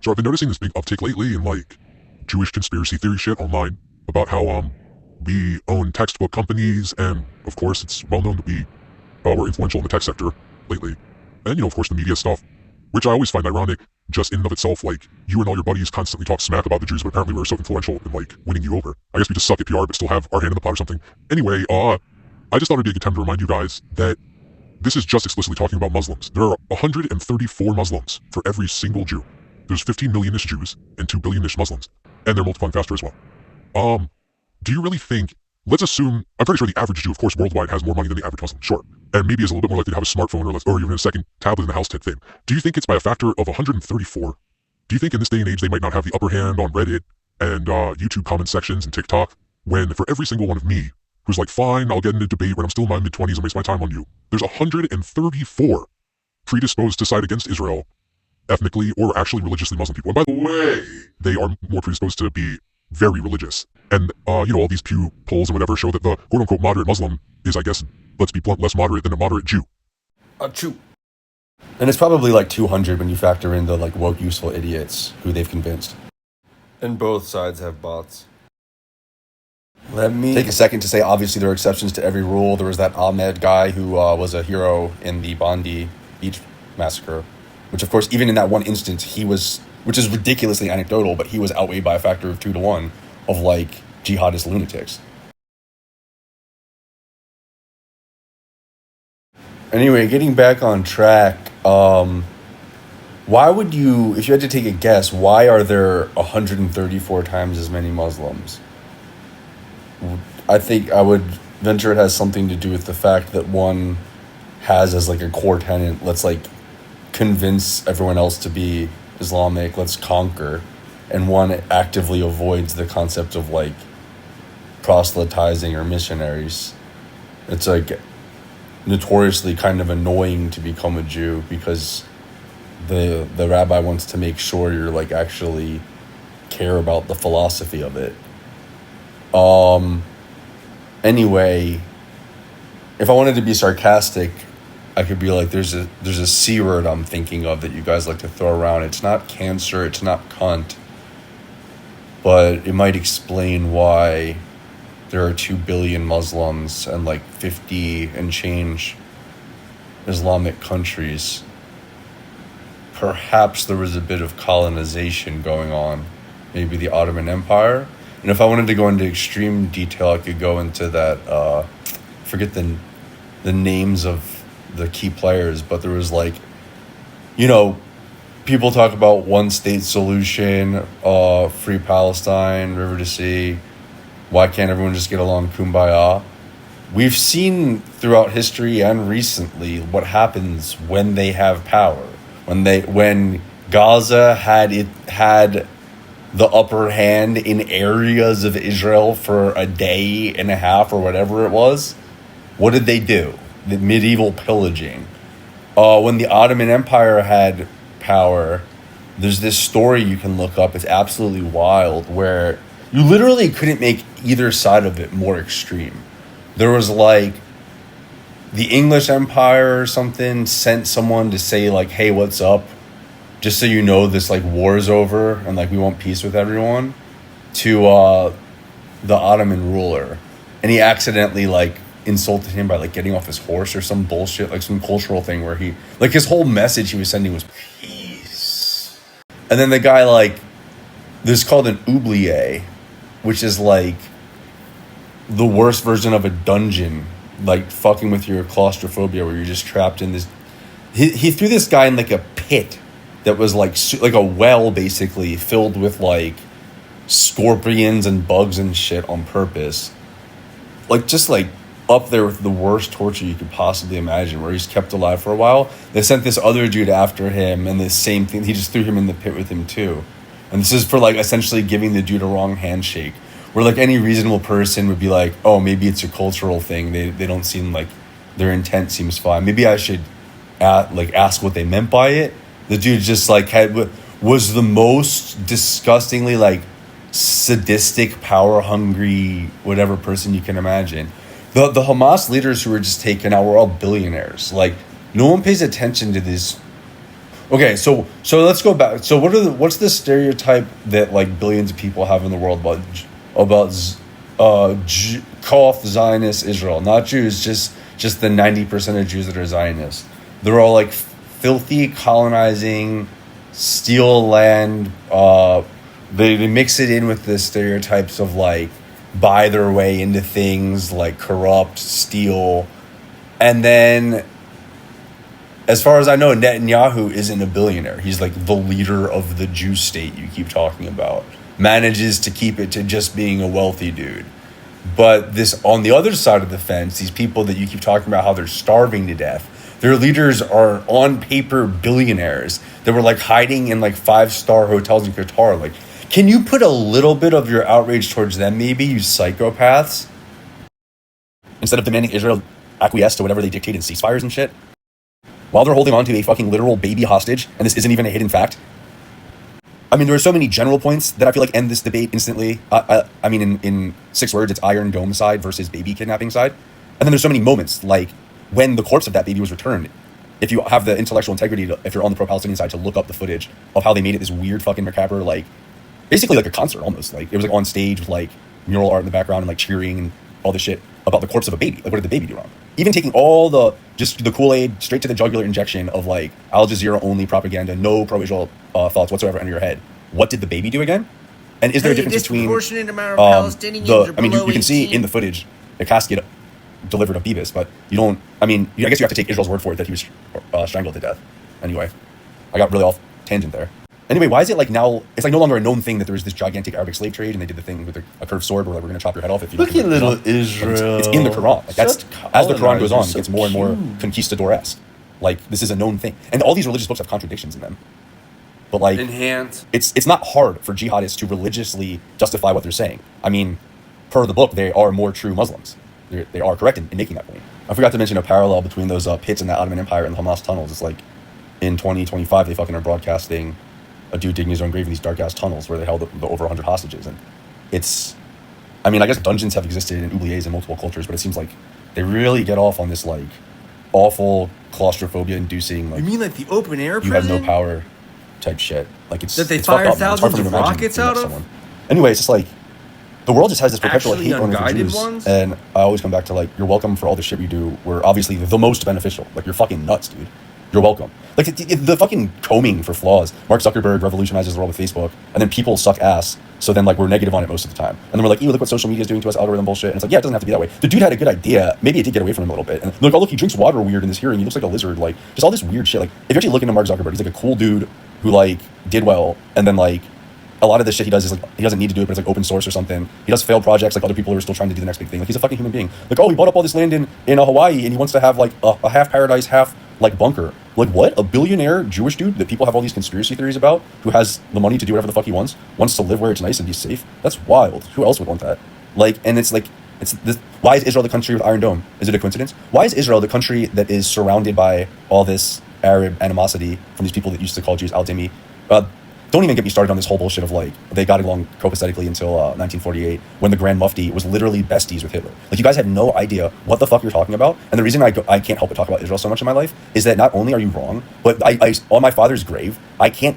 So I've been noticing this big uptick lately in like Jewish conspiracy theory shit online about how we own textbook companies, and of course it's well known that we were influential in the tech sector lately, and of course the media stuff, which I always find ironic just in and of itself. Like, you and all your buddies constantly talk smack about the Jews, but apparently we're so influential in like winning you over. I guess we just suck at PR but still have our hand in the pot or something. Anyway, I just thought it'd be a good time to remind you guys that this is just explicitly talking about Muslims. There are 134 Muslims for every single Jew. There's 15 million-ish Jews and 2 billion-ish Muslims, and they're multiplying faster as well. Do you really think, let's assume, I'm pretty sure the average Jew, of course, worldwide has more money than the average Muslim, sure, and maybe is a little bit more likely to have a smartphone or even a second tablet in the house type thing. Do you think it's by a factor of 134? Do you think in this day and age they might not have the upper hand on Reddit and YouTube comment sections and TikTok, when for every single one of me, who's like, fine, I'll get in a debate when I'm still in my mid-20s and waste my time on you, there's 134 predisposed to side against Israel, ethnically or actually religiously Muslim people. And by the way, they are more predisposed to be very religious. And, all these Pew polls and whatever show that the quote-unquote moderate Muslim is, I guess, let's be blunt, less moderate than a moderate Jew. True. And it's probably like 200 when you factor in the like woke useful idiots who they've convinced. And both sides have bots. Let me take a second to say, obviously there are exceptions to every rule. There was that Ahmed guy who was a hero in the Bondi Beach massacre, which of course, even in that one instance, which is ridiculously anecdotal, but he was outweighed by a factor of 2 to 1 of like jihadist lunatics. Anyway, getting back on track, why would you, if you had to take a guess, why are there 134 times as many Muslims? I think I would venture it has something to do with the fact that one has as like a core tenet, let's like convince everyone else to be Islamic, let's conquer, and one actively avoids the concept of like proselytizing or missionaries. It's like notoriously kind of annoying to become a Jew because the rabbi wants to make sure you're like actually care about the philosophy of it. Anyway, if I wanted to be sarcastic, I could be like, there's a C word I'm thinking of that you guys like to throw around. It's not cancer, it's not cunt, but it might explain why there are 2 billion Muslims and like 50 and change Islamic countries. Perhaps there was a bit of colonization going on, maybe the Ottoman Empire. And if I wanted to go into extreme detail, I could go into that, forget the names of the key players, but there was like, people talk about one state solution, free Palestine, river to sea. Why can't everyone just get along, kumbaya? We've seen throughout history and recently what happens when they have power. When Gaza had the upper hand in areas of Israel for a day and a half or whatever it was, what did they do? The medieval pillaging. When the Ottoman Empire had power, there's this story you can look up. It's absolutely wild, where you literally couldn't make either side of it more extreme. There was like the English Empire or something sent someone to say like, hey, what's up? Just so you know, this like war is over and like we want peace with everyone, to the Ottoman ruler. And he accidentally like insulted him by like getting off his horse or some bullshit, like some cultural thing where he, like his whole message he was sending was peace. And then the guy like, this is called an oubliette, which is like the worst version of a dungeon, like fucking with your claustrophobia where you're just trapped in this. He threw this guy in like a pit that was like a well basically filled with like scorpions and bugs and shit on purpose. Like just like up there with the worst torture you could possibly imagine, where he's kept alive for a while. They sent this other dude after him, and the same thing, he just threw him in the pit with him too. And this is for like essentially giving the dude a wrong handshake, where like any reasonable person would be like, oh, maybe it's a cultural thing. They don't seem like their intent seems fine. Maybe I should ask what they meant by it. The dude just like was the most disgustingly like sadistic, power hungry, whatever person you can imagine. The Hamas leaders who were just taken out were all billionaires. Like, no one pays attention to this Okay, so let's go back. So what's the stereotype that like billions of people have in the world about Koth Zionist Israel, not Jews, just the 90% of Jews that are Zionists. They're all like filthy, colonizing, steal land. They mix it in with the stereotypes of like buy their way into things, like corrupt, steal, and then, as far as I know, Netanyahu isn't a billionaire. He's like the leader of the Jew state you keep talking about. Manages to keep it to just being a wealthy dude. But this, on the other side of the fence, these people that you keep talking about how they're starving to death, their leaders are on paper billionaires that were like hiding in like 5-star hotels in Qatar. Like, can you put a little bit of your outrage towards them, maybe, you psychopaths? Instead of demanding Israel acquiesce to whatever they dictate in ceasefires and shit? While they're holding on to a fucking literal baby hostage, and this isn't even a hidden fact. I mean, there are so many general points that I feel like end this debate instantly. I mean, in 6 words, it's Iron Dome side versus baby kidnapping side. And then there's so many moments, like when the corpse of that baby was returned. If you have the intellectual integrity, if you're on the pro-Palestinian side, to look up the footage of how they made it this weird fucking macabre, like, basically like a concert almost. Like, it was like on stage with like mural art in the background and like cheering and all this shit about the corpse of a baby. Like, what did the baby do wrong? Even taking all just the Kool-Aid straight to the jugular injection of like Al Jazeera only propaganda, no pro-Israel thoughts whatsoever enter your head. What did the baby do again? And is there a difference between amount of Palestinians I mean, you can see in the footage a casket delivered of Beavis, but you don't. I mean, I guess you have to take Israel's word for it that he was strangled to death. Anyway, I got really off tangent there. Anyway, why is it like now? It's like no longer a known thing that there was this gigantic Arabic slave trade, and they did the thing with a curved sword where like, we're going to chop your head off if you. Look at little Israel. Israel. It's in the Quran. Like, that's as the Quran goes on, so it gets more and more cute. conquistador-esque. Like, this is a known thing, and all these religious books have contradictions in them. But like, Enhance. it's not hard for jihadists to religiously justify what they're saying. I mean, per the book, they are more true Muslims. They are correct in making that point. I forgot to mention a parallel between those pits in the Ottoman Empire and the Hamas tunnels. It's like in 2025 they fucking are broadcasting a dude digging his own grave in these dark ass tunnels where they held the over 100 hostages. And it's, I mean, I guess dungeons have existed in oubliettes in multiple cultures, but it seems like they really get off on this like awful claustrophobia inducing like, You mean like the open air you have prison? no power type shit. Like, it's That they it's fucked fire up, man. It's hard for me thousands to of imagine rockets doing that out to of? someone. Anyway, it's just like the world just has this perpetual Actually hate on for unguided Jews, ones? and I always come back to like, you're welcome for all the shit you do. We're obviously the most beneficial. Like, you're fucking nuts, dude. You're welcome. Like, the fucking combing for flaws. Mark Zuckerberg revolutionizes the world with Facebook, and then people suck ass. So then, like, we're negative on it most of the time. And then we're like, ew, look what social media is doing to us, algorithm bullshit. And it's like, yeah, it doesn't have to be that way. The dude had a good idea. Maybe it did get away from him a little bit. And like, oh, look, he drinks water weird in this hearing. He looks like a lizard. Like, just all this weird shit. Like, if you actually look into Mark Zuckerberg, he's like a cool dude who, like, did well. And then, like, a lot of the shit he does is like, he doesn't need to do it, but it's like open source or something. He does failed projects like other people who are still trying to do the next big thing. Like, he's a fucking human being. Like, oh, he bought up all this land in Hawaii, and he wants to have like a half paradise, half like bunker. Like, what? A billionaire Jewish dude that people have all these conspiracy theories about, who has the money to do whatever the fuck he wants to live where it's nice and be safe? That's wild. Who else would want that? Like, and it's like, it's this. Why is Israel the country with Iron Dome? Is it a coincidence? Why is Israel the country that is surrounded by all this Arab animosity from these people that used to call Jews al-Dhimmi? Don't even get me started on this whole bullshit of like, they got along copacetically until 1948, when the Grand Mufti was literally besties with Hitler. Like, you guys have no idea what the fuck you're talking about. And the reason I can't help but talk about Israel so much in my life is that not only are you wrong, but I on my father's grave, I can't,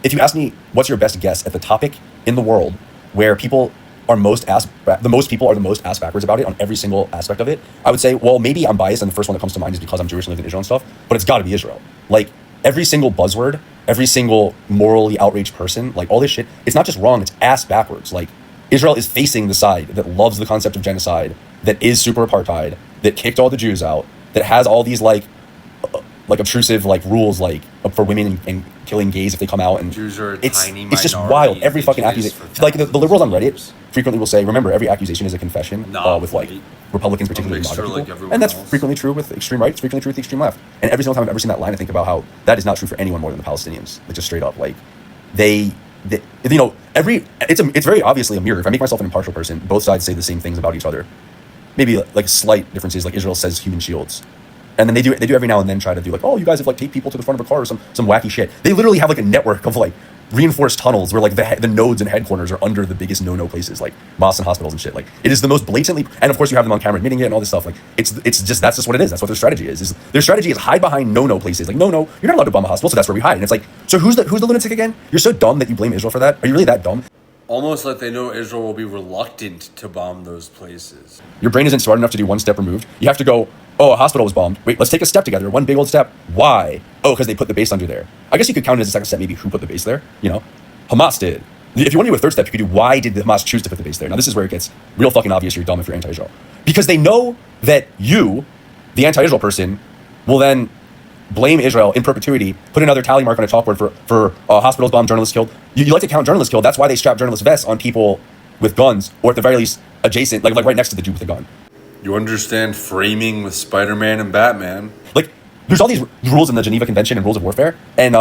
if you ask me what's your best guess at the topic in the world where people are the most ass backwards about it on every single aspect of it, I would say, well, maybe I'm biased and the first one that comes to mind is because I'm Jewish and live in Israel and stuff, but it's got to be Israel. Like, every single buzzword, every single morally outraged person, like all this shit, it's not just wrong, it's ass backwards. Like, Israel is facing the side that loves the concept of genocide, that is super apartheid, that kicked all the Jews out, that has all these like obtrusive like rules like for women and killing gays if they come out, and Jews are a it's tiny just minority. wild. Every They fucking do this accusation, for like the liberals on Reddit thousands of years. frequently will say, remember, every accusation is a confession, Nah, with like mate. Republicans, particularly Don't mix MAGA her people, like everyone and that's else. frequently true with extreme right. It's frequently true with the extreme left. And every single time I've ever seen that line, I think about how that is not true for anyone more than the Palestinians. Like, just straight up, like they you know, it's very obviously a mirror. If I make myself an impartial person, both sides say the same things about each other. Maybe like slight differences, like Israel says human shields. And then they do every now and then try to do like, oh, you guys have like take people to the front of a car or some wacky shit. They literally have like a network of like reinforced tunnels where like the nodes and headquarters are under the biggest no places, like mosques and hospitals and shit. Like it is the most blatantly, and of course you have them on camera admitting it and all this stuff. Like it's just that's just what it is. That's what their strategy is their strategy is hide behind no places. Like no, you're not allowed to bomb a hospital, so that's where we hide. And it's like, so who's the lunatic again? You're so dumb that you blame Israel for that? Are you really that dumb? Almost like they know Israel will be reluctant to bomb those places. Your brain isn't smart enough to do one step removed. You have to go, oh, a hospital was bombed. Wait, let's take a step together. One big old step. Why? Oh, because they put the base under there. I guess you could count it as a second step, maybe who put the base there. You know, Hamas did. If you want to do a third step, you could do why did the Hamas choose to put the base there? Now, this is where it gets real fucking obvious you're dumb if you're anti-Israel. Because they know that you, the anti-Israel person, will then blame Israel in perpetuity, put another tally mark on a chalkboard for hospitals bombed, journalists killed. You like to count journalists killed. That's why they strap journalist vests on people with guns, or at the very least adjacent, like right next to the dude with the gun. You understand framing with Spider-Man and Batman. Like, there's all these rules in the Geneva Convention and rules of warfare, and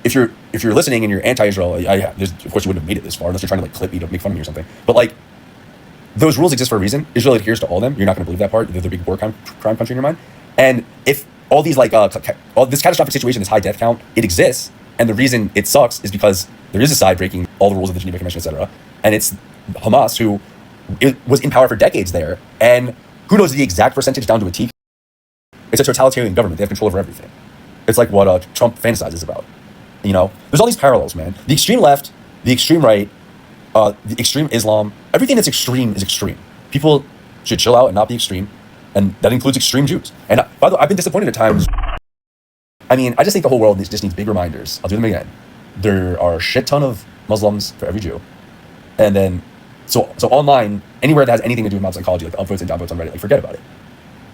if you're listening and you're anti-Israel, of course you wouldn't have made it this far unless you're trying to like clip me to make fun of me or something. But like, those rules exist for a reason. Israel adheres to all of them. You're not going to believe that part. They're the big war crime country in your mind. And if all these like all this catastrophic situation, this high death count, it exists, and the reason it sucks is because there is a side breaking all the rules of the Geneva Convention, etc. And it's Hamas who was in power for decades there, and who knows the exact percentage down to a T. It's a totalitarian government. They have control over everything. It's like what Trump fantasizes about. You know, there's all these parallels, man. The extreme left, the extreme right, the extreme Islam, everything that's extreme is extreme. People should chill out and not be extreme. And that includes extreme Jews. And by the way, I've been disappointed at times. I mean, I just think the whole world just needs big reminders. I'll do them again. There are a shit ton of Muslims for every Jew. And then, so online, anywhere that has anything to do with mob psychology, like upvotes and downvotes on Reddit, like forget about it.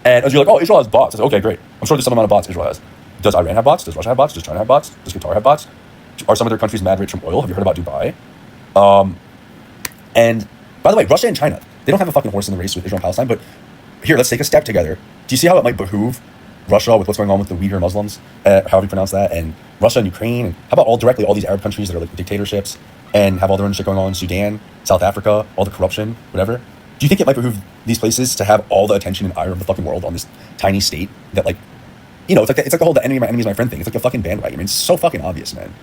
And as you're like, oh, Israel has bots. I said, okay, great. I'm sure there's some amount of bots Israel has. Does Iran have bots? Does Russia have bots? Does China have bots? Does Qatar have bots? Are some of their countries mad rich from oil? Have you heard about Dubai? And by the way, Russia and China, they don't have a fucking horse in the race with Israel and Palestine, but here, let's take a step together. Do you see how it might behoove Russia with what's going on with the Uyghur Muslims, however you pronounce that, and Russia and Ukraine, and how about all these Arab countries that are like dictatorships and have all their own shit going on, Sudan, South Africa, all the corruption, whatever. Do you think it might behoove these places to have all the attention and ire of the fucking world on this tiny state that, like, you know, it's like the whole the enemy of my enemy is my friend thing. It's like a fucking bandwagon. I mean, it's so fucking obvious, man.